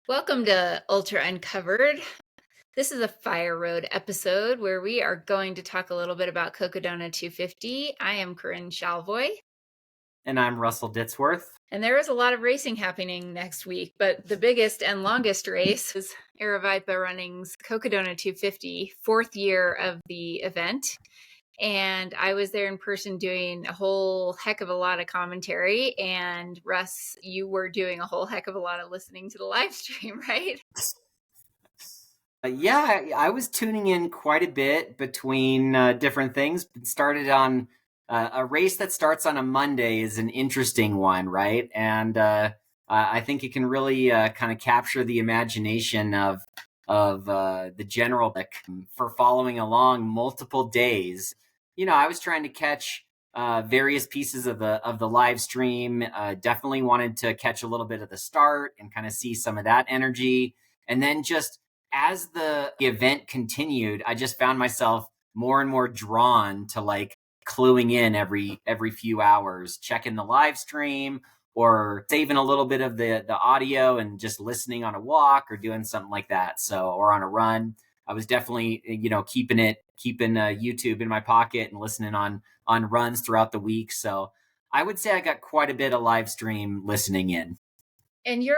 Welcome to Ultra Uncovered. This is a Fireroad episode where we are going to talk a little bit about Cocodona 250. I am Corinne Shalvoy. And I'm Russell Ditzworth. And there is a lot of racing happening next week, but the biggest and longest race is Aravaipa Running's Cocodona 250, fourth year of the event. And I was there in person doing a whole heck of a lot of commentary. And Russ, you were doing a whole heck of a lot of listening to the live stream, right? Yeah, I was tuning in quite a bit between different things. It started on a race that starts on a Monday is an interesting one, right? And I think it can really kind of capture the imagination of the general public for following along multiple days. I was trying to catch various pieces of the live stream. Definitely wanted to catch a little bit of the start and kind of see some of that energy, and then just as the event continued, I just found myself more and more drawn to like cluing in every few hours, checking the live stream or saving a little bit of the audio and just listening on a walk or doing something like that. So, or on a run. I was definitely, keeping YouTube in my pocket and listening on runs throughout the week. So I would say I got quite a bit of live stream listening in. And you're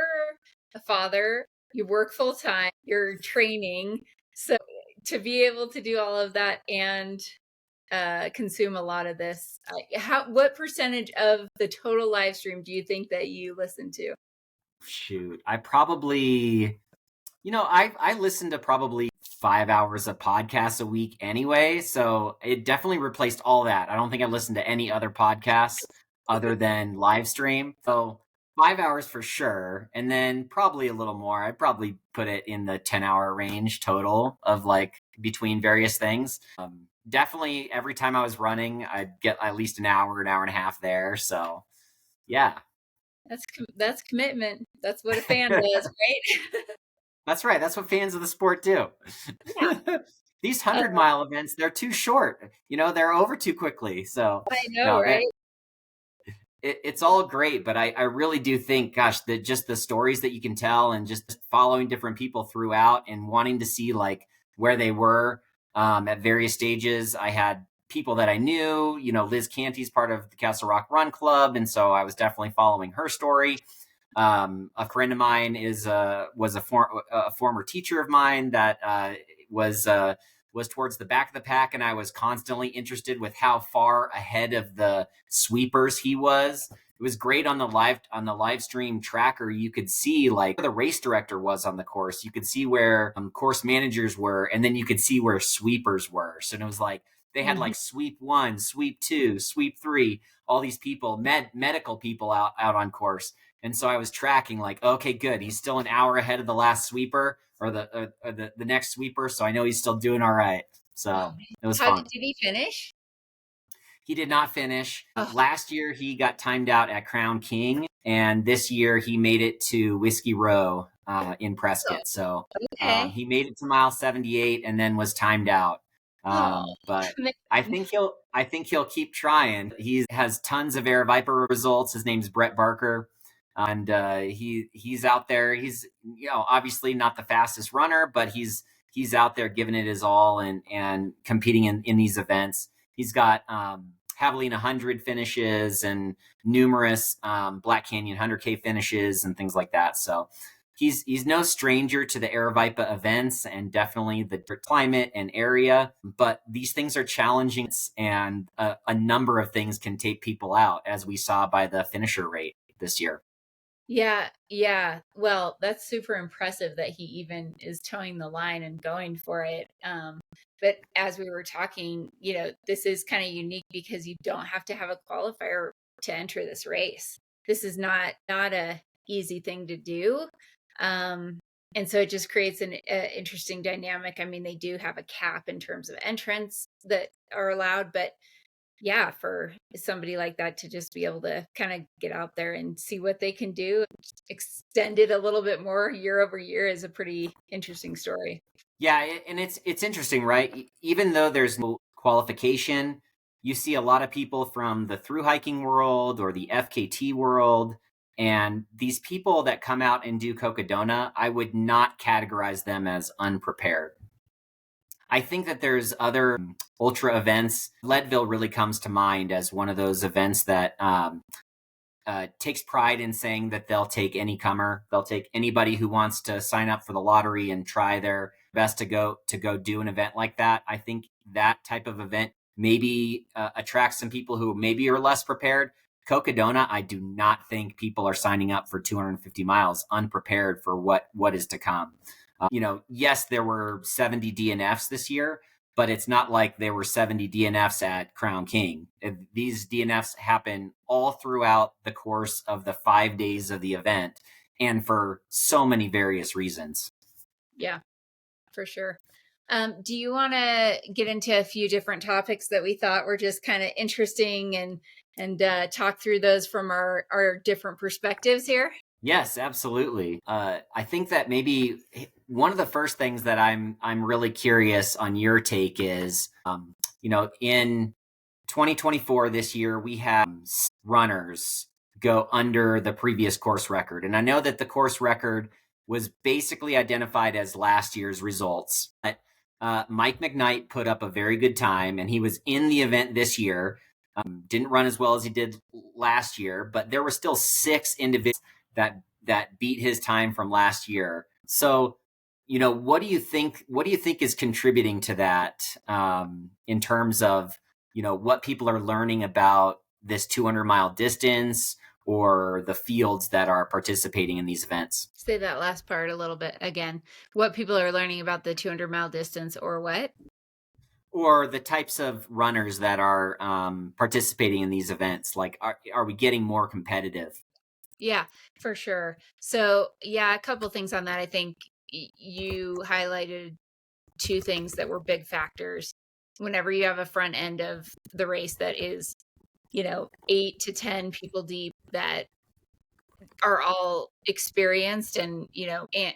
a father, you work full time, you're training. So to be able to do all of that and consume a lot of this, what percentage of the total live stream do you think that you listen to? Shoot, I probably, I listen to probably 5 hours of podcasts a week anyway. So it definitely replaced all that. I don't think I listened to any other podcasts other than live stream. So 5 hours for sure. And then probably a little more. I'd probably put it in the 10-hour range total of like between various things. Definitely every time I was running, I'd get at least an hour and a half there. So yeah. That's commitment. That's what a fan does, right? That's right. That's what fans of the sport do. Yeah. These 100-mile events, they're too short. They're over too quickly. So, I know, no, right? it's all great. But I really do think, gosh, that just the stories that you can tell and just following different people throughout and wanting to see like where they were at various stages. I had people that I knew, Liz Canty's part of the Castle Rock Run Club. And so I was definitely following her story. A friend of mine was a former teacher of mine that was towards the back of the pack, and I was constantly interested with how far ahead of the sweepers he was. It was great on the live stream tracker. You could see like where the race director was on the course. You could see where course managers were, and then you could see where sweepers were. So it was like they had like sweep 1, sweep 2, sweep 3, all these people, medical people out on course. And so I was tracking like, okay, good. He's still an hour ahead of the last sweeper or the next sweeper. So I know he's still doing all right. So it was fun. Did he finish? He did not finish. Last year, he got timed out at Crown King. And this year, he made it to Whiskey Row in Prescott. So he made it to mile 78 and then was timed out. But I think he'll keep trying. He has tons of Aravaipa results. His name's Brett Barker. And he's out there. He's obviously not the fastest runner, but he's out there giving it his all and competing in these events. He's got Javelina 100 finishes and numerous Black Canyon 100K finishes and things like that. So he's no stranger to the Aravaipa events and definitely the climate and area. But these things are challenging, and a number of things can take people out, as we saw by the finisher rate this year. Yeah. Well, that's super impressive that he even is towing the line and going for it. But as we were talking, this is kind of unique because you don't have to have a qualifier to enter this race. This is not a easy thing to do. And so it just creates an interesting dynamic. I mean, they do have a cap in terms of entrants that are allowed, but yeah, for somebody like that to just be able to kind of get out there and see what they can do, extend it a little bit more year over year is a pretty interesting story. Yeah, and it's interesting, right? Even though there's no qualification, you see a lot of people from the through hiking world or the FKT world And these people that come out and do Cocodona, I would not categorize them as unprepared. I think that there's other ultra events. Leadville really comes to mind as one of those events that takes pride in saying that they'll take any comer. They'll take anybody who wants to sign up for the lottery and try their best to go do an event like that. I think that type of event maybe attracts some people who maybe are less prepared. Cocodona, I do not think people are signing up for 250 miles unprepared for what is to come. Yes, there were 70 DNFs this year, but it's not like there were 70 DNFs at Crown King. These DNFs happen all throughout the course of the 5 days of the event, and for so many various reasons. Yeah, for sure. Do you want to get into a few different topics that we thought were just kind of interesting and talk through those from our different perspectives here? Yes, absolutely. I think that maybe one of the first things that I'm really curious on your take is, in 2024 this year, we have runners go under the previous course record. And I know that the course record was basically identified as last year's results. But Mike McKnight put up a very good time, and he was in the event this year. Didn't run as well as he did last year, but there were still 6 individuals that beat his time from last year. So, what do you think is contributing to that in terms of, what people are learning about this 200-mile distance or the fields that are participating in these events? Say that last part a little bit again. What people are learning about the 200-mile distance, or what? Or the types of runners that are participating in these events. Like, are we getting more competitive? Yeah, for sure. So, yeah, a couple things on that. I think you highlighted 2 things that were big factors. Whenever you have a front end of the race that is, 8 to 10 people deep that are all experienced and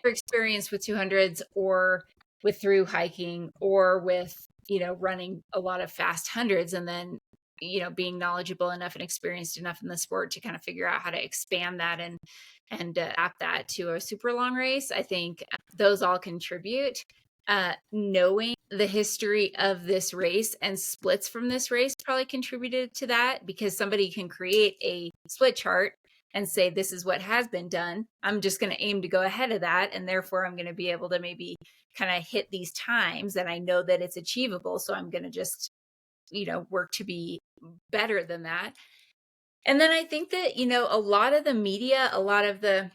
experienced with 200s or with through hiking or with running a lot of fast hundreds, and then being knowledgeable enough and experienced enough in the sport to kind of figure out how to expand that and adapt that to a super long race. I think those all contribute. Knowing the history of this race and splits from this race probably contributed to that, because somebody can create a split chart and say, this is what has been done. I'm just going to aim to go ahead of that. And therefore, I'm going to be able to maybe kind of hit these times, and I know that it's achievable. So I'm going to just, work to be better than that. And then I think that, a lot of the media, a lot of the,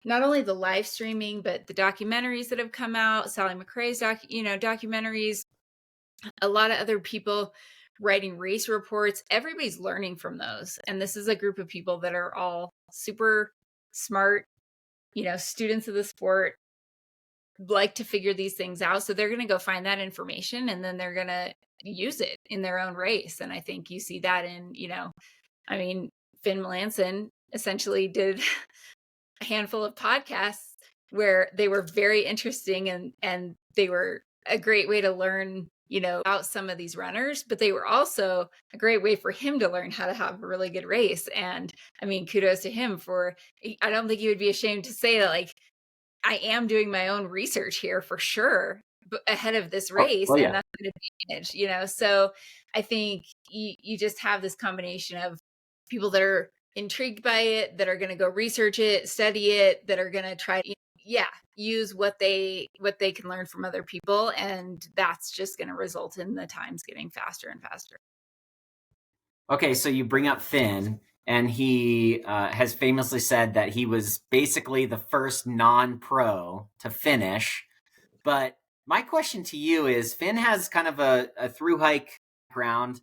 not only the live streaming, but the documentaries that have come out, Sally McRae's documentaries, a lot of other people writing race reports, everybody's learning from those. And this is a group of people that are all super smart, students of the sport, like to figure these things out. So they're going to go find that information, and then they're going to use it in their own race. And I think you see that in, Finn Melanson essentially did a handful of podcasts where they were very interesting, and they were a great way to learn about some of these runners, but they were also a great way for him to learn how to have a really good race. And kudos to him for, I don't think he would be ashamed to say that, like, I am doing my own research here for sure ahead of this race. Yeah. And that's an advantage, so I think you just have this combination of people that are intrigued by it, that are going to go research it, study it, that are going to try to, use what they can learn from other people. And that's just going to result in the times getting faster and faster. Okay, so you bring up Finn, and he has famously said that he was basically the first non-pro to finish. But my question to you is, Finn has kind of a through hike background.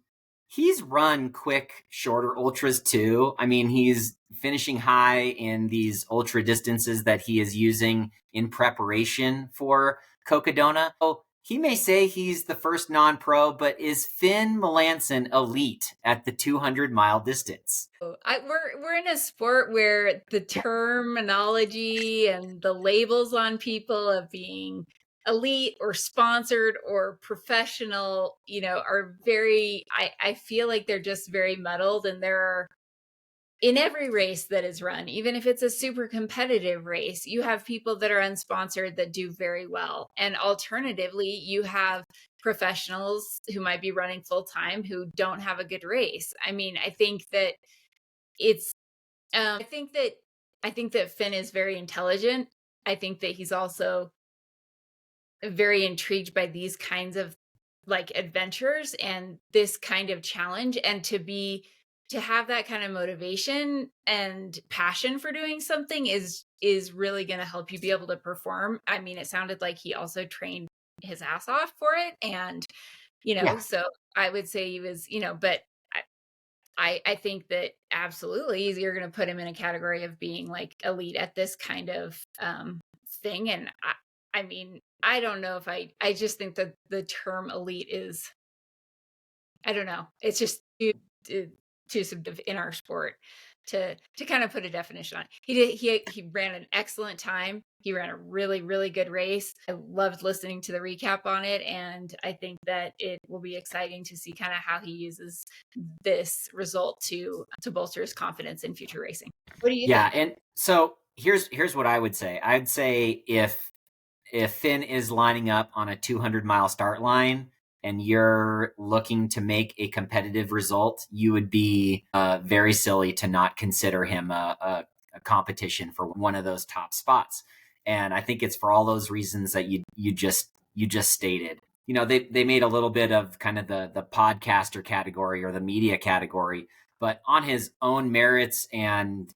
He's run quick, shorter ultras too. He's finishing high in these ultra distances that he is using in preparation for Cocodona. So he may say he's the first non-pro, but is Finn Melanson elite at the 200-mile distance? We're in a sport where the terminology and the labels on people of being elite or sponsored or professional, are very, I feel like they're just very muddled, and there are in every race that is run, even if it's a super competitive race, you have people that are unsponsored that do very well. And alternatively, you have professionals who might be running full time who don't have a good race. I mean, I think that it's, I think that Finn is very intelligent. I think that he's also very intrigued by these kinds of like adventures and this kind of challenge, and to have that kind of motivation and passion for doing something is really going to help you be able to perform. I mean, it sounded like he also trained his ass off for it, and Yeah. so I would say he was, but I think that absolutely you're going to put him in a category of being like elite at this kind of thing. And I mean, I don't know if I just think that the term elite is, I don't know, it's just too subjective in our sport to kind of put a definition on it. He ran an excellent time. He ran a really, really good race. I loved listening to the recap on it. And I think that it will be exciting to see kind of how he uses this result to bolster his confidence in future racing. What do you think? Yeah. And so here's what I would say. I'd say if Finn is lining up on a 200-mile start line and you're looking to make a competitive result, you would be very silly to not consider him a competition for one of those top spots. And I think it's for all those reasons that you just stated. They made a little bit of kind of the podcaster category or the media category, but on his own merits and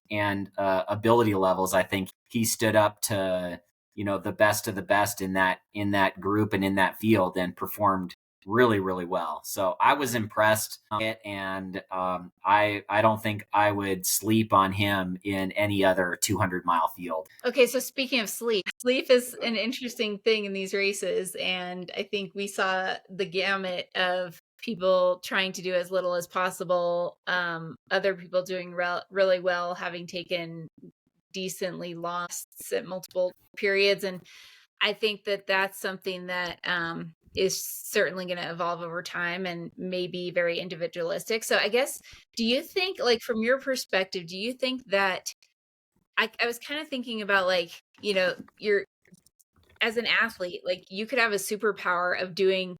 ability levels, I think he stood up to the best of the best in that group and in that field, and performed really, really well. So I was impressed with it, and I don't think I would sleep on him in any other 200-mile field. Okay, so speaking of sleep is an interesting thing in these races, and I think we saw the gamut of people trying to do as little as possible, other people doing really well, having taken decently lost at multiple periods. And I think that that's something that is certainly going to evolve over time and may be very individualistic. So I guess, do you think, like, from your perspective, do you think that I was kind of thinking about, like, you're, as an athlete, like, you could have a superpower of doing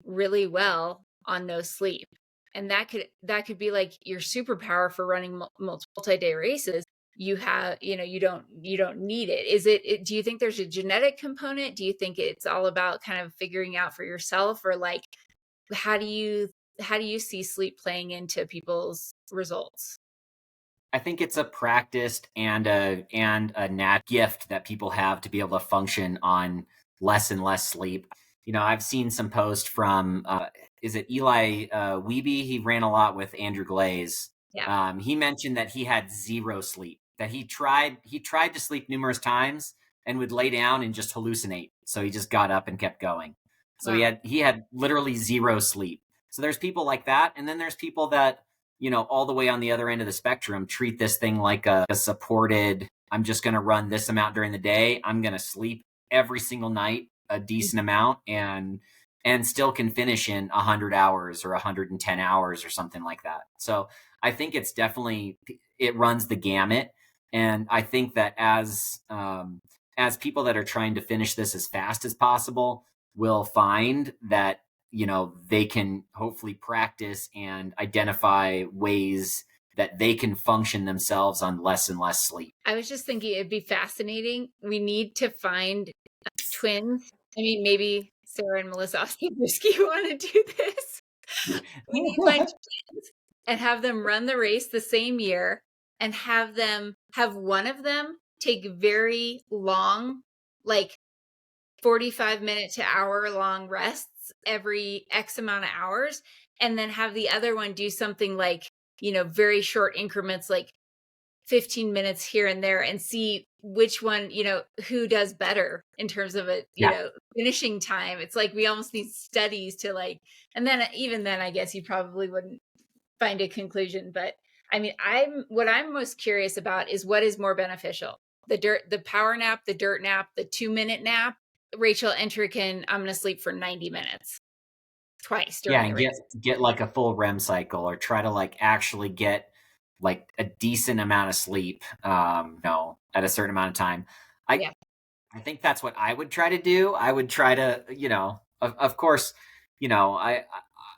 really well on no sleep. And that could be like your superpower for running multi-day races. You have, you don't need it. Do you think there's a genetic component? Do you think it's all about kind of figuring out for yourself, or like, how do you see sleep playing into people's results? I think it's a practiced and a nat gift that people have to be able to function on less and less sleep. I've seen some posts from is it Eli Wiebe? He ran a lot with Andrew Glaze. Yeah. He mentioned that he had zero sleep. That he tried to sleep numerous times and would lay down and just hallucinate. So he just got up and kept going. So Wow. he had literally zero sleep. So there's people like that, and then there's people that all the way on the other end of the spectrum treat this thing like a supported, I'm just going to run this amount during the day. I'm going to sleep every single night a decent amount, and still can finish in 100 hours or 110 hours or something like that. So I think it's definitely, it runs the gamut. And I think that as people that are trying to finish this as fast as possible will find that they can hopefully practice and identify ways that they can function themselves on less and less sleep. I was just thinking it'd be fascinating. We need to find twins. I mean, maybe Sarah and Melissa Osterbrisky want to do this. We need to find twins and have them run the race the same year, and have one of them take very long, like 45-minute to hour long rests every X amount of hours, and then have the other one do something like, very short increments, like 15 minutes here and there, and see which one, who does better in terms of a, Yeah. Finishing time. It's like we almost need studies to, like, and then even then, I guess you probably wouldn't find a conclusion. But I mean, what I'm most curious about is what is more beneficial: the power nap, the dirt nap, the 2-minute nap. Rachel, enter I'm going to sleep for 90 minutes twice Yeah, during the and race. get like a full REM cycle, or try to like actually get like a decent amount of sleep, at a certain amount of time. I Yeah. I think that's what I would try to do. I would try to, of course,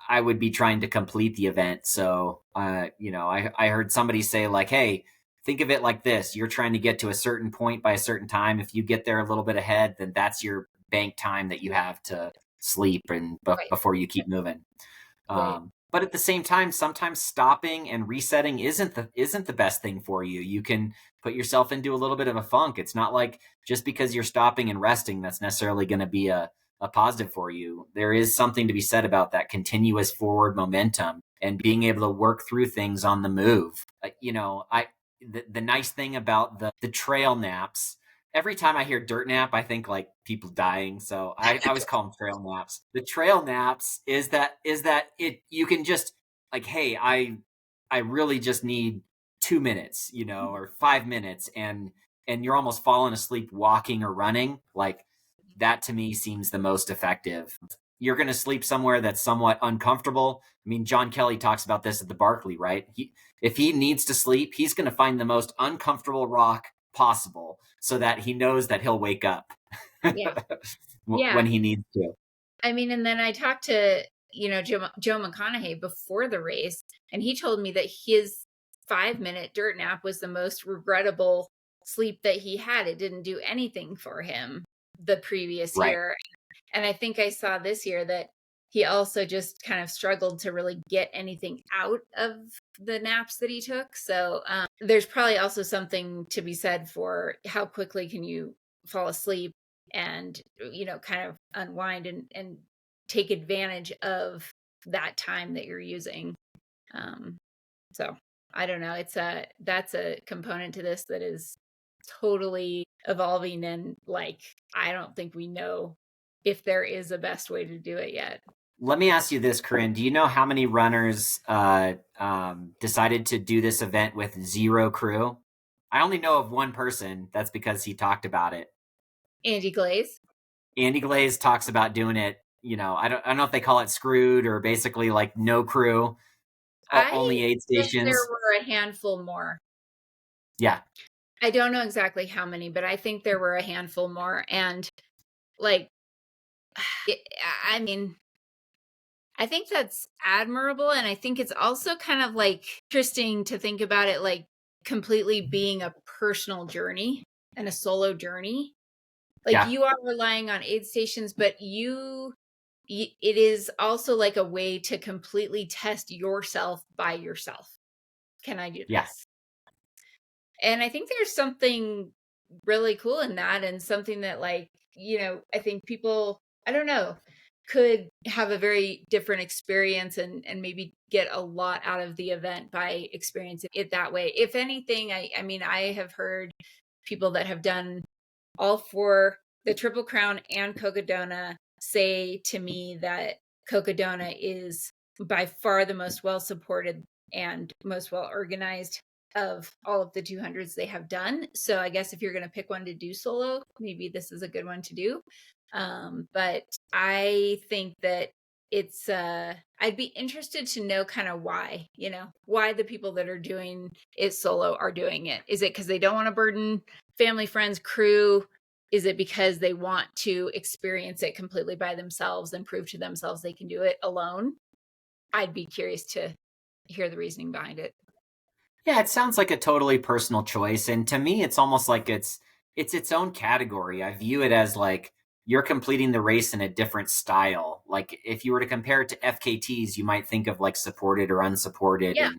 I would be trying to complete the event. So, I heard somebody say like, hey, think of it like this. You're trying to get to a certain point by a certain time. If you get there a little bit ahead, then that's your bank time that you have to sleep and Right. before you keep moving. Right. But at the same time, sometimes stopping and resetting isn't the best thing for you. You can put yourself into a little bit of a funk. It's not like just because you're stopping and resting, that's necessarily going to be a positive for you. There is something to be said about that continuous forward momentum and being able to work through things on the move. The nice thing about the trail naps, every time I hear dirt nap, I think like people dying. So I always call them trail naps. The trail naps is that it you can just like, hey, I really just need 2 minutes, or 5 minutes, and you're almost falling asleep walking or running. Like that to me seems the most effective. You're going to sleep somewhere that's somewhat uncomfortable. I mean, John Kelly talks about this at the Barkley, right? If he needs to sleep, he's going to find the most uncomfortable rock possible so that he knows that he'll wake up Yeah. when Yeah. he needs to. I mean, and then I talked to, Joe McConaughey before the race, and he told me that his 5-minute dirt nap was the most regrettable sleep that he had. It didn't do anything for him the previous Right. year. And I think I saw this year that he also just kind of struggled to really get anything out of the naps that he took. So there's probably also something to be said for how quickly can you fall asleep and, kind of unwind and take advantage of that time that you're using. So I don't know. That's a component to this that is totally evolving, and like I don't think we know if there is a best way to do it yet. Let me ask you this, Corinne. Do you know how many runners decided to do this event with zero crew? I only know of one person. That's because he talked about it. Andy Glaze. Andy Glaze talks about doing it. I don't know if they call it screwed or basically like no crew, I only aid think there stations. were a handful more. Yeah, I don't know exactly how many, but I think there were a handful more. And like, I mean, I think that's admirable. And I think it's also kind of like interesting to think about it like completely being a personal journey and a solo journey. Like yeah, you are relying on aid stations, but it is also like a way to completely test yourself by yourself. Can I do yeah. this? And I think there's something really cool in that, and something that like, I think people, I don't know, could have a very different experience and maybe get a lot out of the event by experiencing it that way. If anything, I mean, I have heard people that have done all four, the Triple Crown and Cocodona, say to me that Cocodona is by far the most well supported and most well organized of all of the 200s they have done. So I guess if you're going to pick one to do solo, maybe this is a good one to do. But I think that it's I'd be interested to know kind of why, why the people that are doing it solo are doing it. Is it because they don't want to burden family, friends, crew? Is it because they want to experience it completely by themselves and prove to themselves they can do it alone? I'd be curious to hear the reasoning behind it. Yeah, it sounds like a totally personal choice, and to me, it's almost like it's its own category. I view it as like you're completing the race in a different style. Like if you were to compare it to FKTs, you might think of like supported or unsupported, Yeah.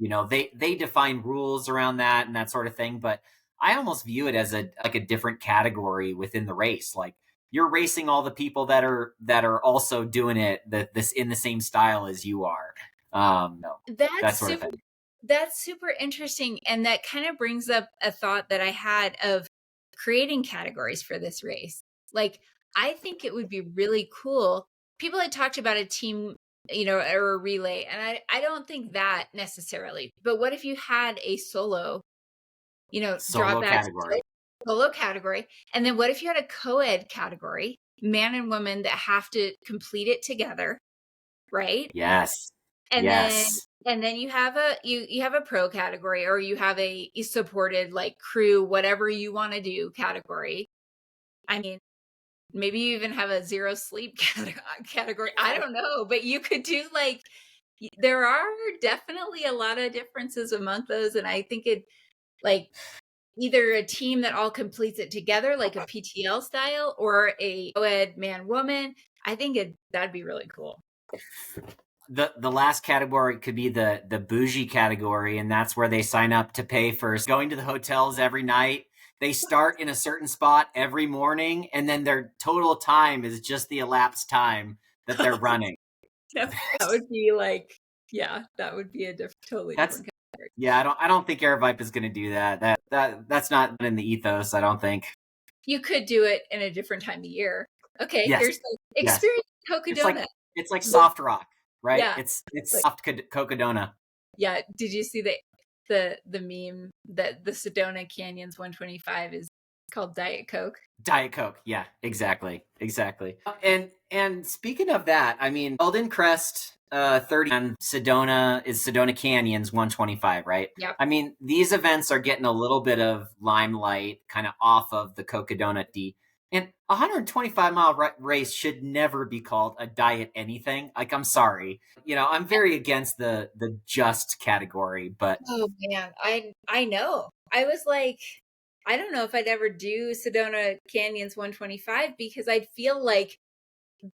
and they define rules around that and that sort of thing. But I almost view it as a different category within the race. Like you're racing all the people that are also doing it this in the same style as you are. That That's sort of super thing. that's super interesting, and that kind of brings up a thought that I had of creating categories for this race. Like I think it would be really cool. People had talked about a team, or a relay, and I don't think that necessarily. But what if you had a solo, drop Solo back category. solo category, and then what if you had a co-ed category, man and woman that have to complete it together, right? Yes. And then Yes. you have a pro category, or you have a supported like crew, whatever you want to do category. I mean, maybe you even have a zero sleep category. I don't know, but you could do like, there are definitely a lot of differences among those. And I think it, like, either a team that all completes it together, like a PTL style, or a co-ed man-woman. I think that'd be really cool. The last category could be the bougie category, and that's where they sign up to pay for going to the hotels every night. They start in a certain spot every morning, and then their total time is just the elapsed time that they're running. That would be like, yeah, that would be a totally That's different category. Yeah, I don't think Aravaipa is going to do that. That's not in the ethos, I don't think. You could do it in a different time of year. Okay, Yes. here's the Yes. experience Cocodona. It's like soft rock, right? Yeah. It's Like, soft Cocodona. yeah. Did you see the meme that the Sedona Canyons 125 is called Diet Coke? Diet Coke. Yeah, exactly. And speaking of that, I mean, Eldon Crest 30 and Sedona Canyons 125, right? Yep. I mean, these events are getting a little bit of limelight kind of off of the Cocodona D. And 125-mile race should never be called a diet anything. Like, I'm sorry. I'm very against the just category, but Oh man, I know. I was like, I don't know if I'd ever do Sedona Canyons 125, because I'd feel like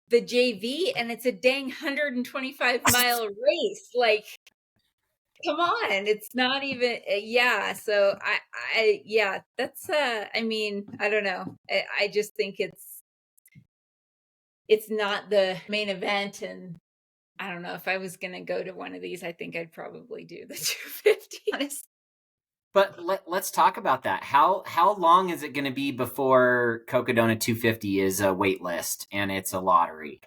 the JV, and it's a dang 125-mile race. Like, come on, it's not even, yeah. So yeah, that's, I mean, I don't know. I just think it's not the main event. And I don't know, if I was going to go to one of these, I think I'd probably do the 250, honestly. But let's talk about that. How long is it going to be before Cocodona 250 is a wait list and it's a lottery?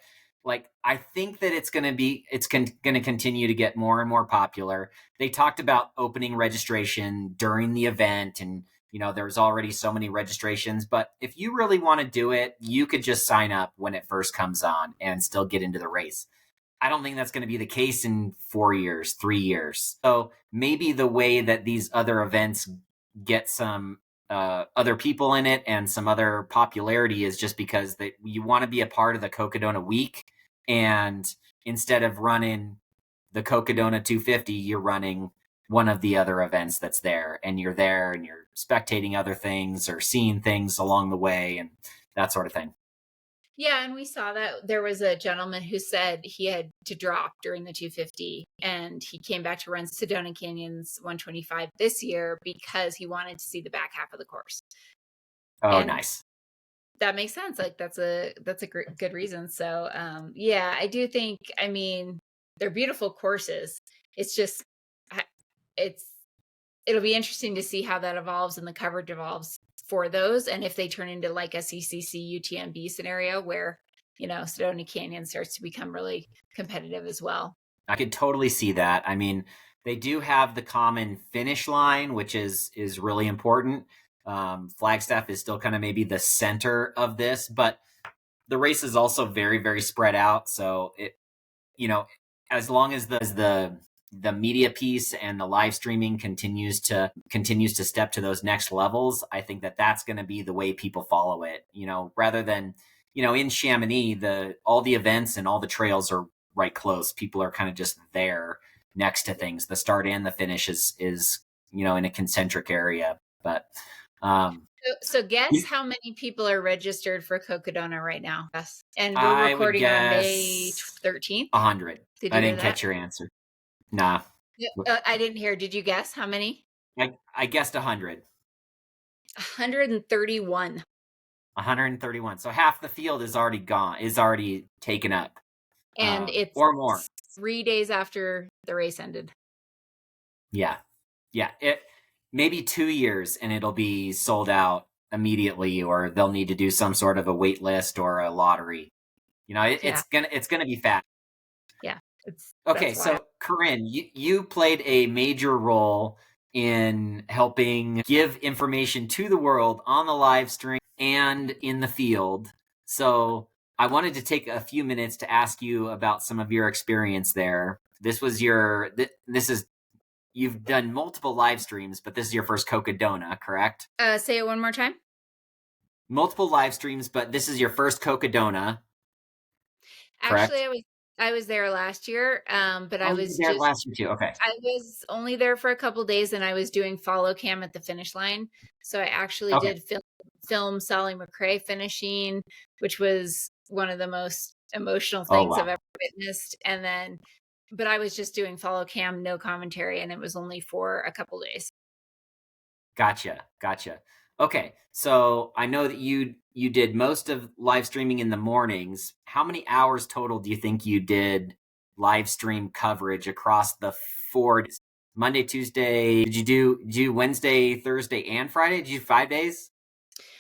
Like, I think that it's going to continue to get more and more popular. They talked about opening registration during the event, and there's already so many registrations. But if you really want to do it, you could just sign up when it first comes on and still get into the race. I don't think that's going to be the case in 4 years, 3 years. So maybe the way that these other events get some other people in it and some other popularity is just because you want to be a part of the Cocodona week. And instead of running the Cocodona 250, you're running one of the other events that's there. And you're there and you're spectating other things or seeing things along the way and that sort of thing. Yeah, and we saw that there was a gentleman who said he had to drop during the 250, and he came back to run Sedona Canyons 125 this year because he wanted to see the back half of the course. Oh, and nice. That makes sense. Like, that's a good reason. So yeah, I do think, I mean, they're beautiful courses. It's just, it'll be interesting to see how that evolves and the coverage evolves for those, and if they turn into like a CCC UTMB scenario where Sedona Canyon starts to become really competitive as well. I could totally see that. I mean, they do have the common finish line, which is really important. Flagstaff is still kind of maybe the center of this, but the race is also very, very spread out. So as long as the media piece and the live streaming continues to step to those next levels, I think that's going to be the way people follow it. Rather than in Chamonix, all the events and all the trails are right close. People are kind of just there next to things. The start and the finish is in a concentric area. But so guess how many people are registered for Cocodona right now? Yes. And we're recording on May 13th. 100. I didn't catch your answer. Nah. I didn't hear. Did you guess how many? I guessed 100. 131. 131. So half the field is already gone, is already taken up. And it's or more. 3 days after the race ended. Yeah. It maybe 2 years and it'll be sold out immediately, or they'll need to do some sort of a wait list or a lottery. It's gonna be fast. Yeah. Okay, so Corinne, you played a major role in helping give information to the world on the live stream and in the field. So I wanted to take a few minutes to ask you about some of your experience there. this was your, this is, you've done multiple live streams, but this is your first Cocodona, correct? Say it one more time. Multiple live streams, but this is your first Cocodona, Actually, correct? I was there last year, but I Oh, you was were there just last year too. Okay. I was only there for a couple days, and I was doing follow cam at the finish line. So I actually Okay. did film Sally McRae finishing, which was one of the most emotional Oh, things I've wow. ever witnessed. And then, but I was just doing follow cam, no commentary, and it was only for a couple days. Gotcha. Gotcha. Okay. So I know that you did most of live streaming in the mornings. How many hours total do you think you did live stream coverage across the 4 days? Monday, Tuesday? Did you do Wednesday, Thursday, and Friday? Did you do 5 days?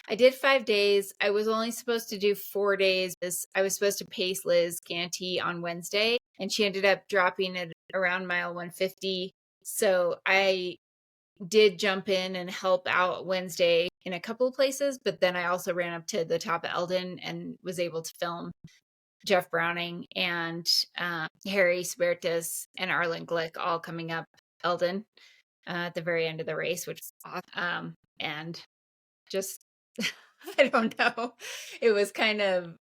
I did 5 days. I was only supposed to do 4 days. I was supposed to pace Liz Ganti on Wednesday, and she ended up dropping it around mile 150. So I did jump in and help out Wednesday in a couple of places, but then I also ran up to the top of Eldon and was able to film Jeff Browning and Harry Sbertis and Arlen Glick all coming up Eldon at the very end of the race, which was awesome. And just, I don't know, it was kind of,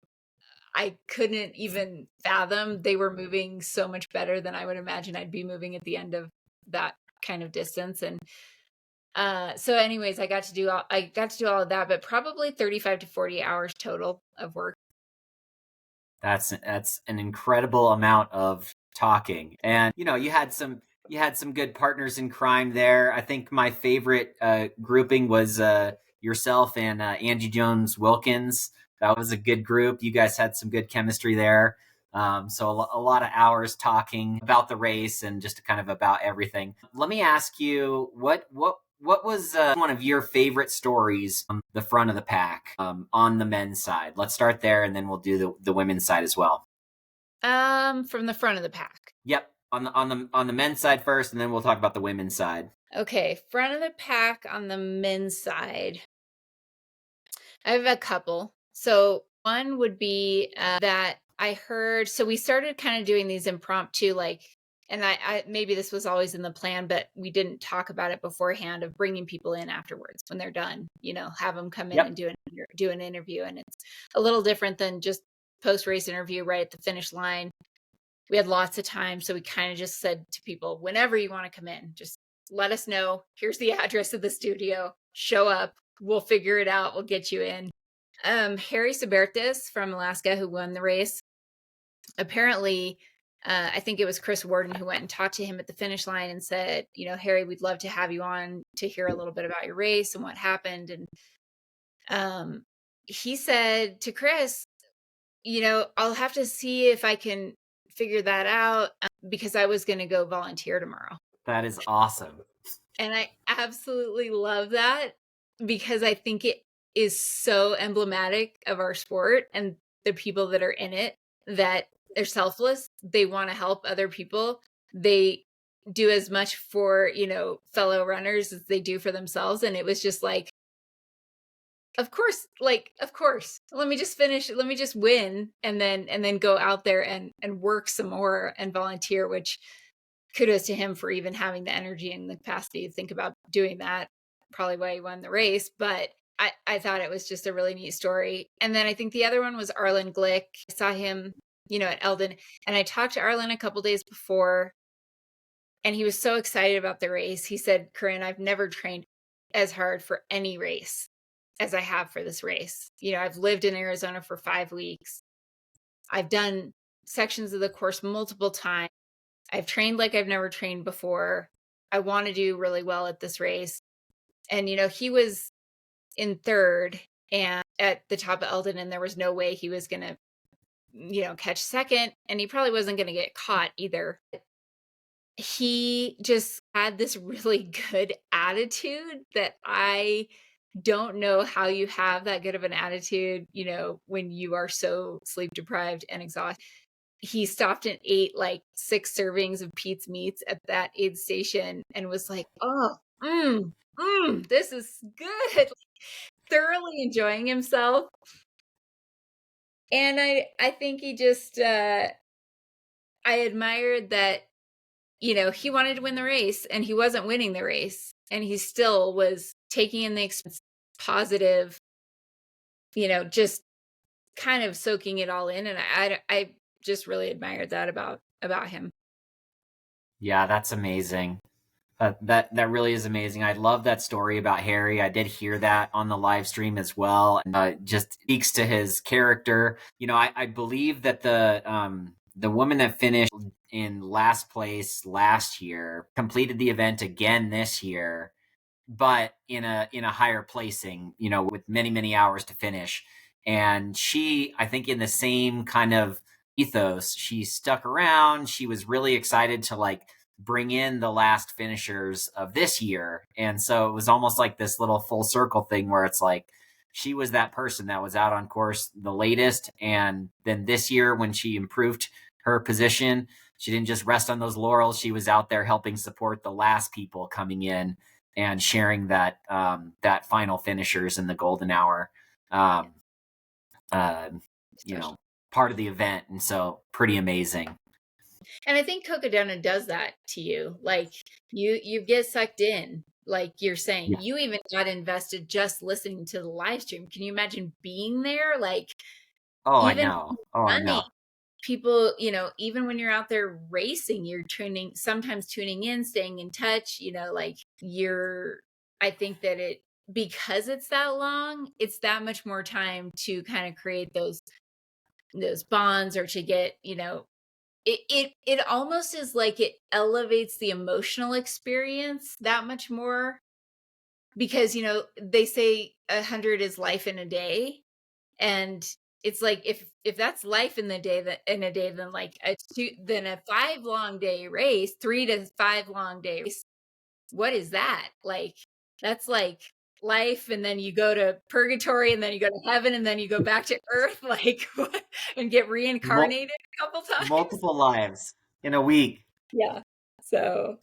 I couldn't even fathom they were moving so much better than I would imagine I'd be moving at the end of that kind of distance. And so anyways, I got to do all of that, but probably 35 to 40 hours total of work. That's an incredible amount of talking. And you had some good partners in crime there. I think my favorite grouping was yourself and Angie Jones Wilkins. That was a good group. You guys had some good chemistry there. So a lot of hours talking about the race and just kind of about everything. Let me ask you, what was one of your favorite stories from the front of the pack on the men's side? Let's start there, and then we'll do the women's side as well. From the front of the pack. Yep, on the men's side first, and then we'll talk about the women's side. Okay, front of the pack on the men's side. I have a couple. So one would be that I heard. So we started kind of doing these impromptu, like, and I maybe this was always in the plan, but we didn't talk about it beforehand of bringing people in afterwards when they're done. Have them come in Yep. and do an interview, and it's a little different than just post race interview right at the finish line. We had lots of time, so we kind of just said to people, whenever you want to come in, just let us know. Here's the address of the studio. Show up. We'll figure it out. We'll get you in. Harry Sbertis from Alaska, who won the race, apparently, I think it was Chris Warden who went and talked to him at the finish line and said, Harry, we'd love to have you on to hear a little bit about your race and what happened. And he said to Chris, I'll have to see if I can figure that out because I was going to go volunteer tomorrow. That is awesome. And I absolutely love that because I think it is so emblematic of our sport and the people that are in it, that they're selfless. They want to help other people. They do as much for, fellow runners as they do for themselves. And it was just like, of course, let me just finish. Let me just win. And then go out there and work some more and volunteer, which kudos to him for even having the energy and the capacity to think about doing that. Probably why he won the race. But I thought it was just a really neat story. And then I think the other one was Arlen Glick. I saw him, at Eldon. And I talked to Arlen a couple days before, and he was so excited about the race. He said, Corinne, I've never trained as hard for any race as I have for this race. I've lived in Arizona for 5 weeks. I've done sections of the course multiple times. I've trained like I've never trained before. I want to do really well at this race. And, he was in third and at the top of Eldon, and there was no way he was going to, catch second. And he probably wasn't going to get caught either. He just had this really good attitude that I don't know how you have that good of an attitude, when you are so sleep deprived and exhausted. He stopped and ate like 6 servings of Pete's Meats at that aid station and was like, oh, this is good. Thoroughly enjoying himself. And I think he just, I admired that he wanted to win the race and he wasn't winning the race, and he still was taking in the positive, just kind of soaking it all in. And I just really admired that about him. Yeah, that's amazing. That really is amazing. I love that story about Harry. I did hear that on the live stream as well. And just speaks to his character. I believe that the woman that finished in last place last year completed the event again this year, but in a higher placing, with many hours to finish. And she, I think, in the same kind of ethos, she stuck around. She was really excited to like bring in the last finishers of this year. And so it was almost like this little full circle thing where it's like she was that person that was out on course the latest. And then this year, when she improved her position, she didn't just rest on those laurels. She was out there helping support the last people coming in and sharing that final finishers in the golden hour, um, part of the event. And so pretty amazing. And I think Cocodona does that to you. Like you get sucked in, like you're saying. Yeah. You even got invested just listening to the live stream. Can you imagine being there? Like Oh, I even know. Oh, I running, know. people, even when you're out there racing, you're sometimes tuning in, staying in touch, like I think that because it's that long, it's that much more time to kind of create those bonds, or to get, it almost is like it elevates the emotional experience that much more, because they say 100 is life in a day. And it's like, if that's life in a day, then like then a 5 long day race, 3 to 5 long day race, what is that like? That's like life, and then you go to purgatory, and then you go to heaven, and then you go back to earth, like what? And get reincarnated a couple times. Multiple lives in a week. Yeah. So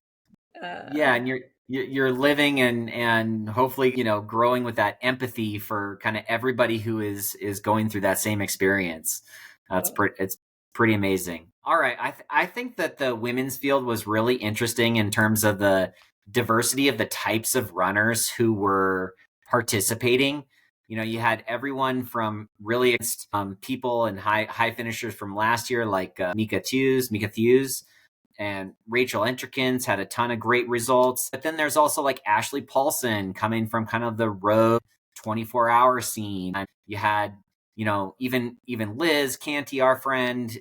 Yeah, and you're living and hopefully growing with that empathy for kind of everybody who is going through that same experience. It's pretty amazing. All right, I think that the women's field was really interesting in terms of the diversity of the types of runners who were participating. You had everyone from really people and high finishers from last year, like Mika Thews, and Rachel Entrekins had a ton of great results. But then there's also like Ashley Paulson coming from kind of the road 24-hour scene. And you had, even Liz Canty, our friend,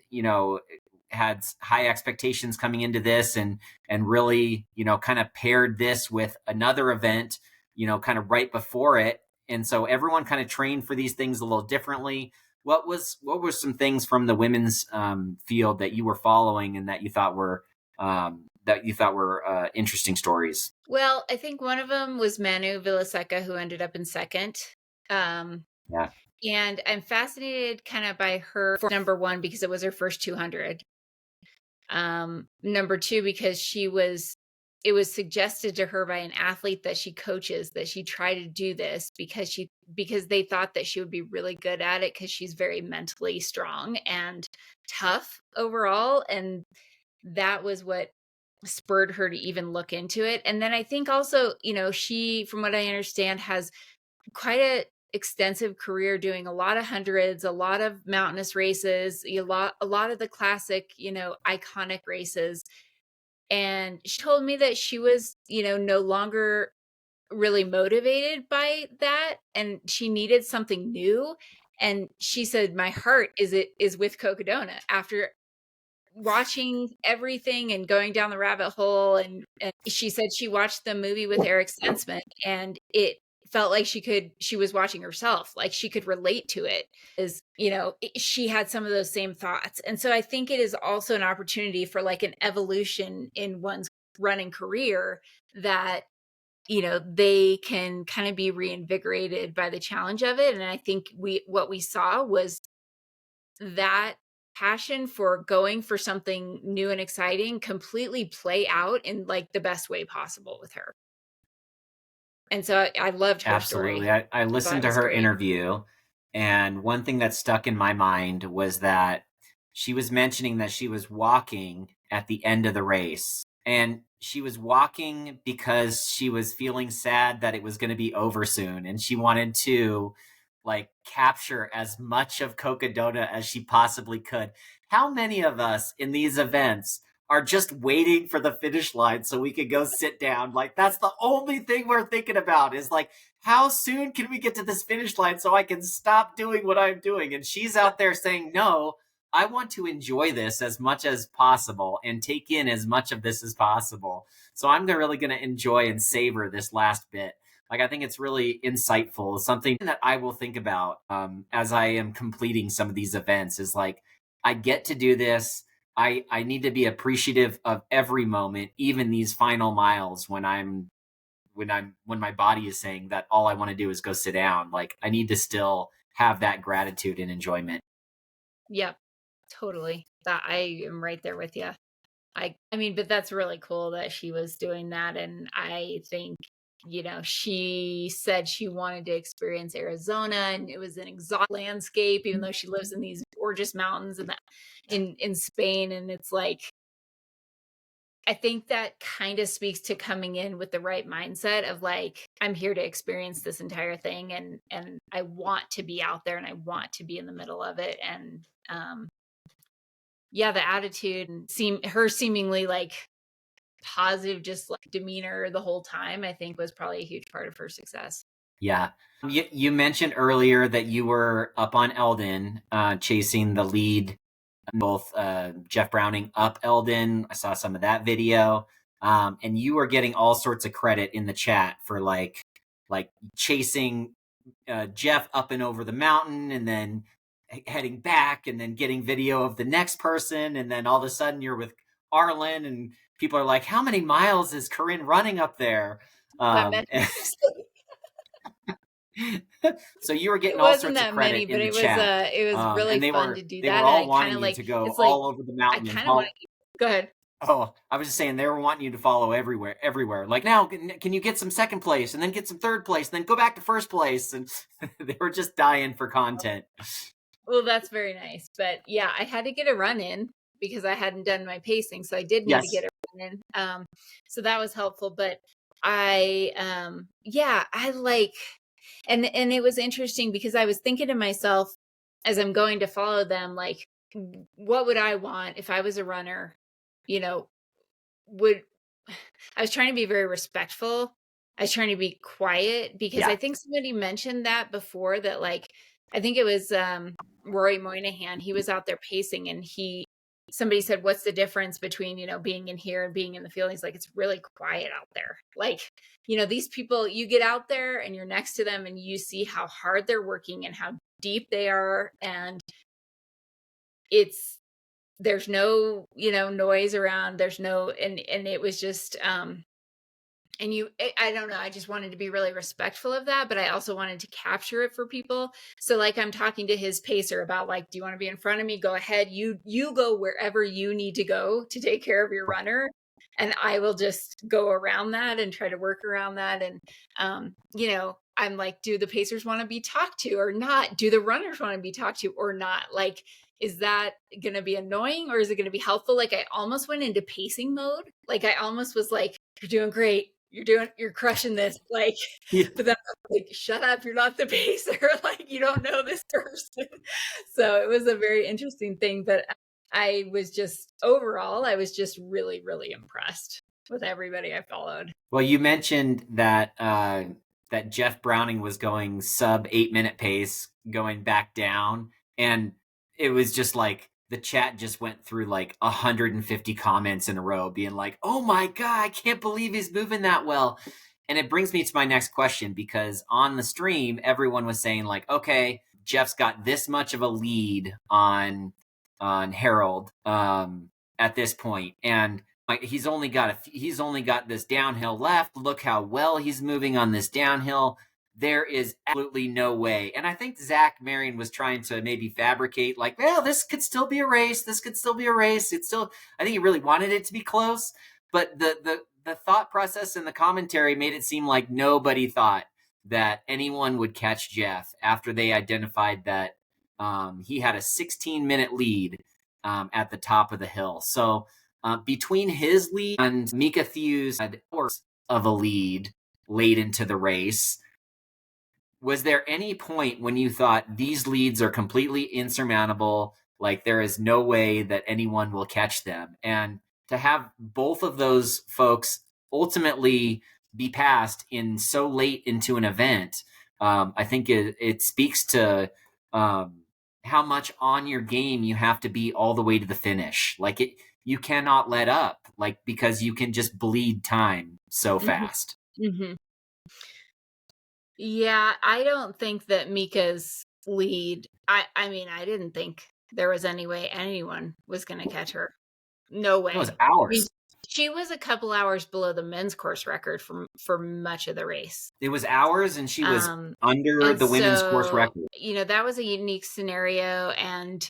had high expectations coming into this, and really, kind of paired this with another event, kind of right before it. And so everyone kind of trained for these things a little differently. What were some things from the women's field that you were following and that you thought were interesting stories? Well, I think one of them was Manu Villaseca, who ended up in second. Yeah. And I'm fascinated kind of by her number one, because it was her first 200. Number two, because it was suggested to her by an athlete that she coaches that she try to do this because they thought that she would be really good at it, because she's very mentally strong and tough overall. And that was what spurred her to even look into it. And then I think also, she, from what I understand, has quite a extensive career doing a lot of hundreds, a lot of mountainous races, a lot of the classic, iconic races. And she told me that she was, no longer really motivated by that, and she needed something new. And she said, my heart is with Cocodona. After watching everything and going down the rabbit hole, and she said she watched the movie with Eric Sensman, and it felt like she was watching herself, like she could relate to it, she had some of those same thoughts. And so I think it is also an opportunity for like an evolution in one's running career, that they can kind of be reinvigorated by the challenge of it. And I think what we saw was that passion for going for something new and exciting completely play out in like the best way possible with her. And so I loved her Absolutely. story. I listened to her interview, and one thing that stuck in my mind was that she was mentioning that she was walking at the end of the race, and she was walking because she was feeling sad that it was going to be over soon, and she wanted to like capture as much of Cocodona as she possibly could. How many of us in these events are just waiting for the finish line so we could go sit down? Like, that's the only thing we're thinking about, is like, how soon can we get to this finish line so I can stop doing what I'm doing? And she's out there saying, no, I want to enjoy this as much as possible and take in as much of this as possible. So I'm really going to enjoy and savor this last bit. Like, I think it's really insightful. Something that I will think about as I am completing some of these events is like, I get to do this. I need to be appreciative of every moment, even these final miles when my body is saying that all I want to do is go sit down. Like, I need to still have that gratitude and enjoyment. Yep, totally. That I am right there with you. I mean, but that's really cool that she was doing that. And I think, she said she wanted to experience Arizona, and it was an exotic landscape, even though she lives in these gorgeous mountains in Spain. And it's like, I think that kind of speaks to coming in with the right mindset of like, I'm here to experience this entire thing, and I want to be out there, and I want to be in the middle of it. And yeah, the attitude and her seemingly like positive, just like demeanor the whole time, I think was probably a huge part of her success. Yeah. You mentioned earlier that you were up on Eldon, chasing the lead, both Jeff Browning up Eldon. I saw some of that video. And you were getting all sorts of credit in the chat for like chasing Jeff up and over the mountain, and then heading back, and then getting video of the next person. And then all of a sudden you're with Arlen, and people are like, how many miles is Corinne running up there? So you were getting all sorts of credit in the chat. It was really fun to do that. They were all wanting you to go all over the mountain. I kind of want to go ahead. Oh, I was just saying, they were wanting you to follow everywhere. Like, now, can you get some second place, and then get some third place, and then go back to first place? And they were just dying for content. Well, that's very nice. But yeah, I had to get a run in because I hadn't done my pacing. So I did need to get a run in. So that was helpful. But I like, and it was interesting because I was thinking to myself as I'm going to follow them, like, what would I want if I was a runner? I was trying to be very respectful. I was trying to be quiet because I think somebody mentioned that before, that like, I think it was Rory Moynihan. He was out there pacing, and somebody said, what's the difference between, being in here and being in the field? He's like, it's really quiet out there. Like, these people, you get out there and you're next to them and you see how hard they're working and how deep they are. And there's no, noise around. There's no, and it was just, I don't know, I just wanted to be really respectful of that, but I also wanted to capture it for people. So like, I'm talking to his pacer about like, do you want to be in front of me? Go ahead. You go wherever you need to go to take care of your runner. And I will just go around that and try to work around that. And, I'm like, do the pacers want to be talked to or not? Do the runners want to be talked to or not? Like, is that going to be annoying or is it going to be helpful? Like, I almost went into pacing mode. Like, I almost was like, you're doing great. You're crushing this. Like, but then I was like, shut up. You're not the pacer. Like, you don't know this person. So it was a very interesting thing, but I was just really, really impressed with everybody I followed. Well, you mentioned that, that Jeff Browning was going sub 8-minute pace, going back down. And it was just like, the chat just went through like 150 comments in a row being like, oh my God, I can't believe he's moving that well. And it brings me to my next question, because on the stream, everyone was saying like, okay, Jeff's got this much of a lead on Harold at this point. And like, he's only got this downhill left. Look how well he's moving on this downhill. There is absolutely no way. And I think Zach Marion was trying to maybe fabricate like, well, this could still be a race. I think he really wanted it to be close. But the thought process and the commentary made it seem like nobody thought that anyone would catch Jeff after they identified that he had a 16-minute lead at the top of the hill. So between his lead and Mika Thews had hours of a lead late into the race. Was there any point when you thought these leads are completely insurmountable? Like there is no way that anyone will catch them. And to have both of those folks ultimately be passed in so late into an event, I think it speaks to how much on your game you have to be all the way to the finish. Like you cannot let up, like because you can just bleed time so fast. Mm-hmm. Yeah, I don't think that Mika's lead. I mean, I didn't think there was any way anyone was going to catch her. No way. It was I mean, hours. she was a couple hours below the men's course record for much of the race. It was hours, and she was under And the women's course so, record. that was a unique scenario. And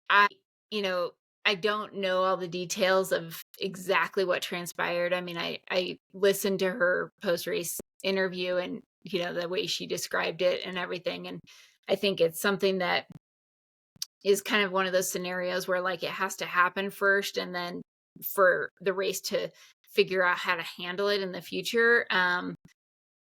I, you know, I don't know all the details of exactly what transpired. I mean, I listened to her post race interview and, the way she described it and everything. And I think it's something that is kind of one of those scenarios where like it has to happen first and then for the race to figure out how to handle it in the future.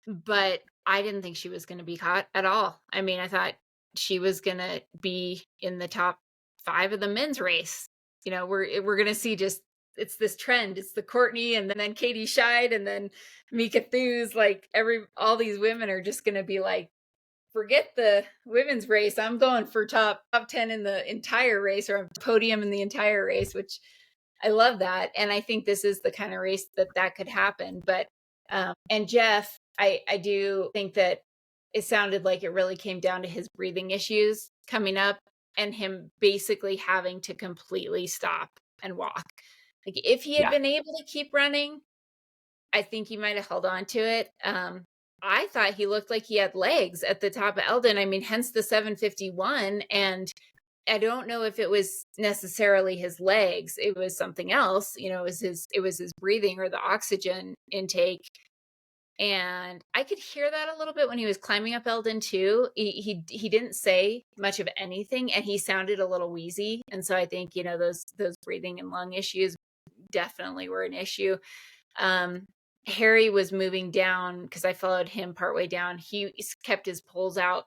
But I didn't think she was going to be caught at all. I mean, I thought she was going to be in the top 5 of the men's race. We're going to see just it's this trend. It's the Courtney and then Katie Scheid and then Mika Thews. Like all these women are just going to be like, forget the women's race. I'm going for top 10 in the entire race or podium in the entire race, which I love that. And I think this is the kind of race that could happen. But, and Jeff, I do think that it sounded like it really came down to his breathing issues coming up and him basically having to completely stop and walk. Like if he had been able to keep running, I think he might have held on to it. I thought he looked like he had legs at the top of Eldon. I mean, hence the 751. And I don't know if it was necessarily his legs. It was something else. It was his breathing or the oxygen intake. And I could hear that a little bit when he was climbing up Eldon too. He didn't say much of anything, and he sounded a little wheezy. And so I think those breathing and lung issues definitely were an issue. Harry was moving down because I followed him partway down. He kept his poles out.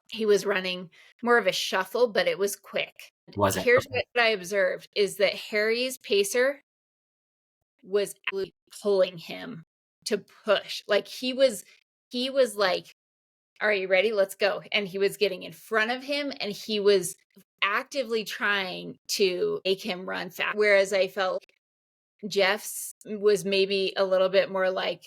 He was running more of a shuffle, but it was quick. Was it? Here's what I observed is that Harry's pacer was pulling him to push. Like he was like, "Are you ready? Let's go." And he was getting in front of him and he was actively trying to make him run fast. Whereas I felt Jeff's was maybe a little bit more like,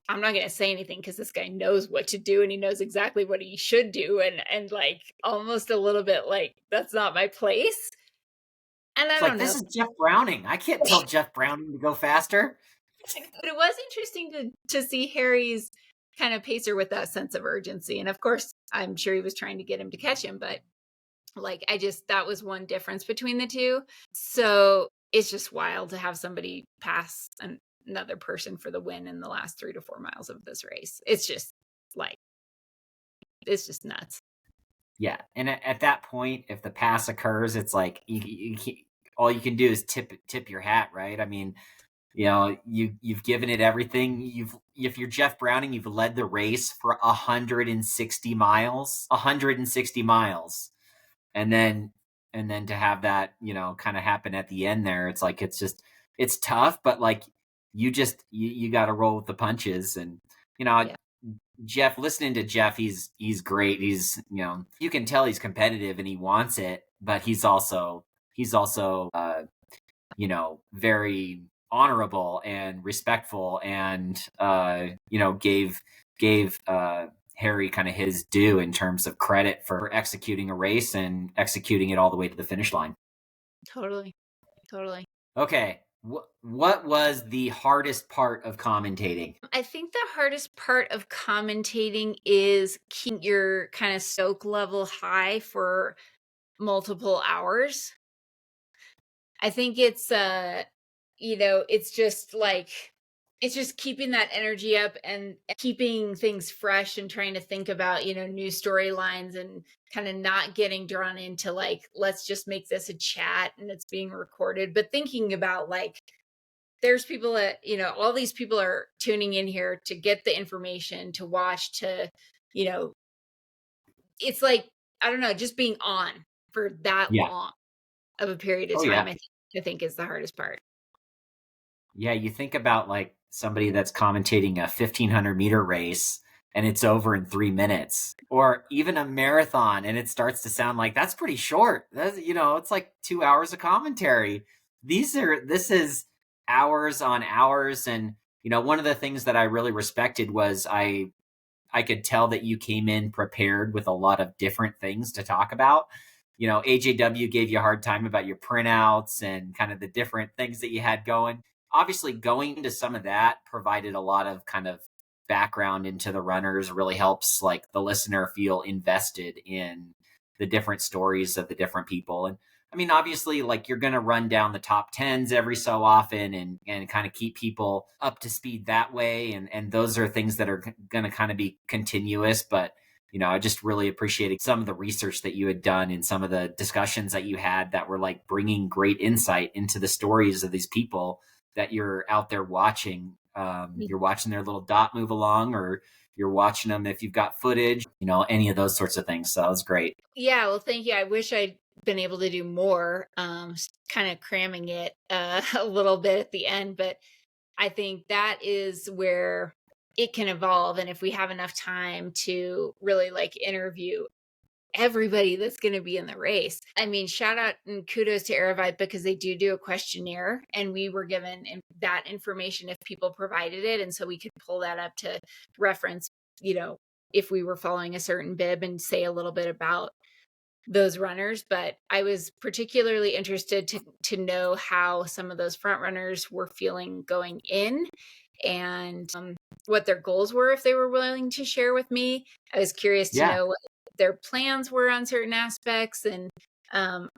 I'm not going to say anything because this guy knows what to do and he knows exactly what he should do. And like almost a little bit like, that's not my place. And I don't know. This is Jeff Browning. I can't tell Jeff Browning to go faster. But it was interesting to see Harry's kind of pacer with that sense of urgency. And of course, I'm sure he was trying to get him to catch him, but like, that was one difference between the two. So it's just wild to have somebody pass another person for the win in the last 3 to 4 miles of this race. It's just nuts. Yeah. And at that point, if the pass occurs, it's like all you can do is tip your hat, right? I mean, you've given it everything. If you're Jeff Browning, you've led the race for 160 miles, and then to have that, kind of happen at the end there, it's like it's tough, but like you got to roll with the punches, and Jeff, listening to Jeff, he's great. He's you can tell he's competitive and he wants it, but he's also very honorable and respectful, and gave Harry kind of his due in terms of credit for executing a race and executing it all the way to the finish line. Totally. Okay. What was the hardest part of commentating? I think the hardest part of commentating is keeping your kind of soak level high for multiple hours. I think it's it's just like it's just keeping that energy up and keeping things fresh and trying to think about, new storylines and kind of not getting drawn into like, let's just make this a chat and it's being recorded, but thinking about like, there's people that, all these people are tuning in here to get the information, to watch, you know, it's like, I don't know, just being on for that Yeah. long of a period of Oh time, yeah. I think is the hardest part. Yeah, you think about like somebody that's commentating a 1,500-meter race and it's over in 3 minutes, or even a marathon, and it starts to sound like that's pretty short. That's, it's like 2 hours of commentary. This is hours on hours. And, one of the things that I really respected was I could tell that you came in prepared with a lot of different things to talk about. AJW gave you a hard time about your printouts and kind of the different things that you had going. Obviously, going into some of that provided a lot of kind of background into the runners, really helps like the listener feel invested in the different stories of the different people. And I mean, obviously, like you're going to run down the top tens every so often and kind of keep people up to speed that way. And those are things that are going to kind of be continuous. But, I just really appreciated some of the research that you had done and some of the discussions that you had that were like bringing great insight into the stories of these people that you're out there watching. You're watching their little dot move along, or you're watching them if you've got footage, any of those sorts of things. So that was great. Yeah, well, thank you. I wish I'd been able to do more, kind of cramming it a little bit at the end, but I think that is where it can evolve. And if we have enough time to really like interview everybody that's going to be in the race. I mean, shout out and kudos to Aravaipa because they do a questionnaire, and we were given that information if people provided it. And so we could pull that up to reference, if we were following a certain bib and say a little bit about those runners. But I was particularly interested to know how some of those front runners were feeling going in, and what their goals were if they were willing to share with me. I was curious to Yeah. know what their plans were on certain aspects, and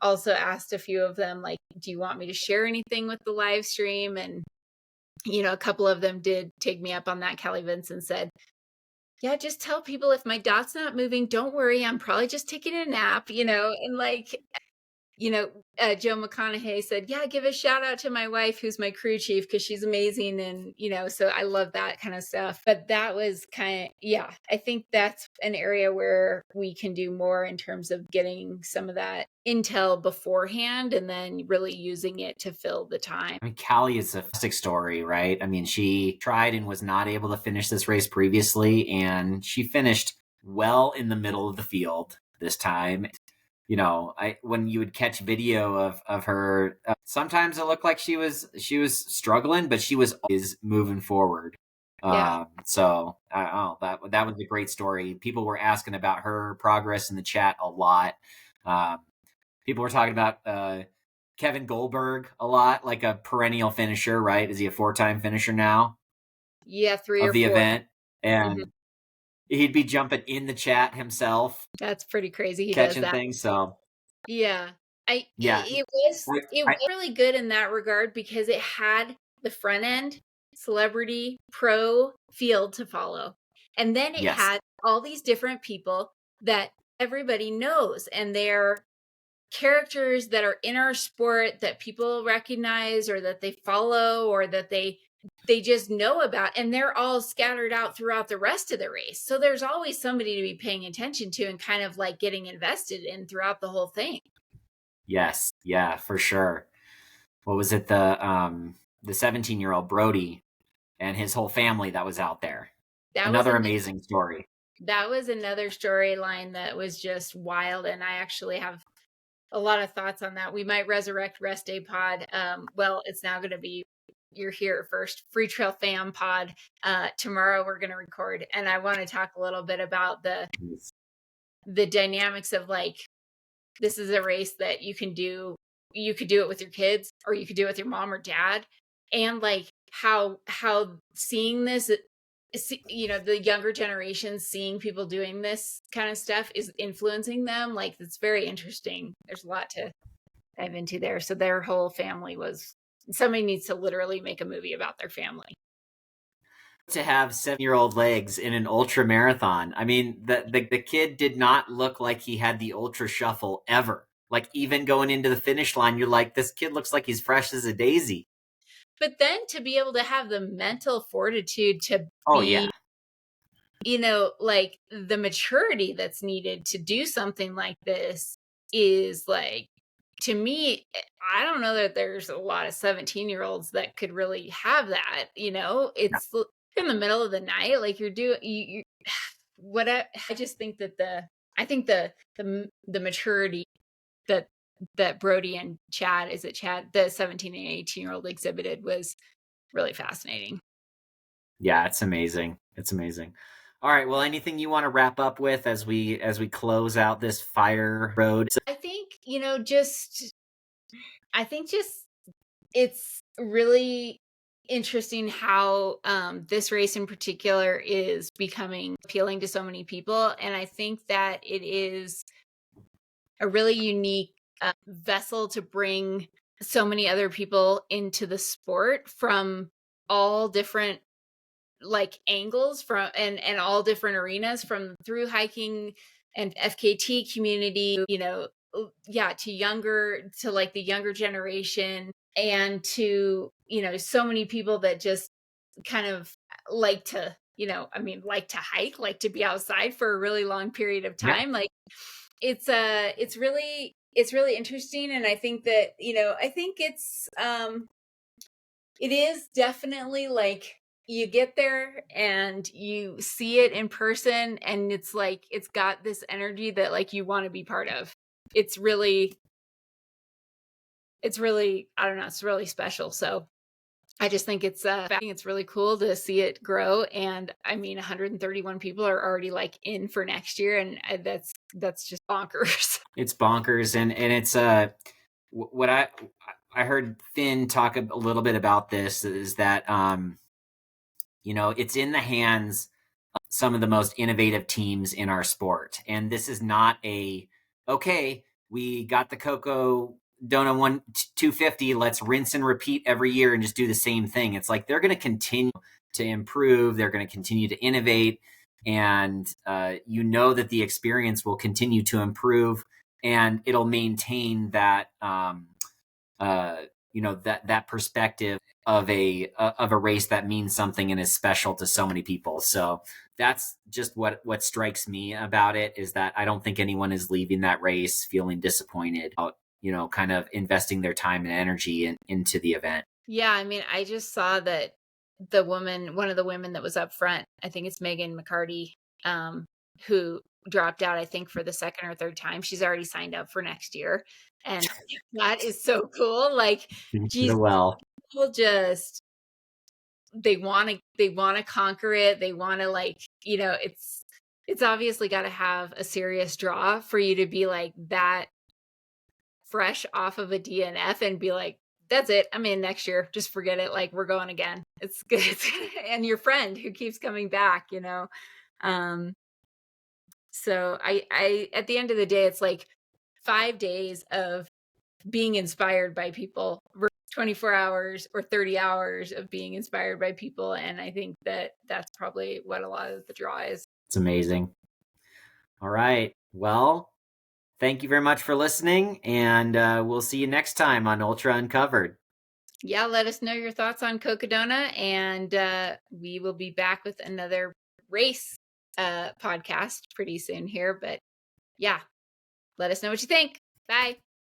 also asked a few of them like, do you want me to share anything with the live stream? And a couple of them did take me up on that. Kelly Vincent said, yeah, just tell people if my dot's not moving, don't worry, I'm probably just taking a nap, and like, Joe McConaughey said, yeah, give a shout out to my wife, who's my crew chief, because she's amazing. And, so I love that kind of stuff. But that was yeah, I think that's an area where we can do more in terms of getting some of that intel beforehand and then really using it to fill the time. I mean, Callie is a fantastic story, right? I mean, she tried and was not able to finish this race previously, and she finished well in the middle of the field this time. When you would catch video of her, sometimes it looked like she was struggling, but she was always moving forward. Yeah. So that was a great story. People were asking about her progress in the chat a lot. People were talking about Kevin Goldberg a lot, like a perennial finisher, right? Is he a 4-time finisher now Yeah, 3 of or the 4. event? And he'd be jumping in the chat himself, That's pretty crazy. He does catching that. things. So Yeah. yeah, It was really good in that regard because it had the front end celebrity pro field to follow. And then it yes, had all these different people that everybody knows, and they're characters that are in our sport that people recognize or that they follow or that they just know about, and they're all scattered out throughout the rest of the race. So there's always somebody to be paying attention to and kind of like getting invested in throughout the whole thing. yes, yeah, for sure. What was it? The 17-year-old Brody and his whole family that was out there. That was Another amazing story. that was another storyline that was just wild, and I actually have a lot of thoughts on that. We might resurrect Rest Day Pod. Well, it's now going to be You're Here First Free Trail Fam Pod. Tomorrow we're going to record, and I want to talk a little bit about the dynamics of like, this is a race that you can do. You could do it with your kids, or you could do it with your mom or dad, and like how seeing this, the younger generation seeing people doing this kind of stuff is influencing them. Like, it's very interesting. There's a lot to dive into there. So their whole family somebody needs to literally make a movie about their family. to have 7-year-old legs in an ultra marathon. I mean, the kid did not look like he had the ultra shuffle ever. Like, even going into the finish line, you're like, this kid looks like he's fresh as a daisy. But then to be able to have the mental fortitude to Oh, be, yeah. Like the maturity that's needed to do something like this is like, to me, I don't know that there's a lot of 17-year-olds that could really have that, it's in the middle of the night, like you're doing, what I just think that I think the maturity that Brody and Chad, the 17 and 18-year-old exhibited was really fascinating. Yeah, it's amazing. It's amazing. All right. Well, anything you want to wrap up with as we close out this Fireroad? I think, just it's really interesting how this race in particular is becoming appealing to so many people. And I think that it is a really unique vessel to bring so many other people into the sport from all different like angles from and all different arenas, from through hiking and FKT community, to like the younger generation, and to, so many people that just kind of like to, like to hike, like to be outside for a really long period of Yeah. time. Like it's really interesting. And I think that, I think it is definitely like, you get there and you see it in person, and it's like, it's got this energy that like you want to be part of. It's really, I don't know, it's really special. So I just think it's really cool to see it grow. And I mean, 131 people are already like in for next year, and that's just bonkers. It's bonkers. And it's, what I heard Finn talk a little bit about this is that, it's in the hands of some of the most innovative teams in our sport. And this is not okay, we got the Cocodona 250, let's rinse and repeat every year and just do the same thing. It's like they're going to continue to improve. They're going to continue to innovate. And that the experience will continue to improve, and it'll maintain that, that perspective of a race that means something and is special to so many people. So that's just what strikes me about it, is that I don't think anyone is leaving that race feeling disappointed about, kind of investing their time and energy into the event. Yeah, I mean, I just saw that one of the women that was up front, I think it's Megan McCarty, who dropped out, I think, for the second or third time. She's already signed up for next year. And that is so cool. Like, geez, Well, people just, they want to conquer it. They want to, like, it's obviously got to have a serious draw for you to be like that fresh off of a DNF and be like, that's it, I'm in next year, just forget it, like, we're going again. It's good. And your friend who keeps coming back, so I at the end of the day, it's like 5 days of being inspired by people, 24 hours or 30 hours of being inspired by people. And I think that that's probably what a lot of the draw is. It's amazing. All right. Well, thank you very much for listening, and we'll see you next time on Ultra Uncovered. Yeah, let us know your thoughts on Cocodona, and we will be back with another race podcast pretty soon here. But yeah, let us know what you think. Bye.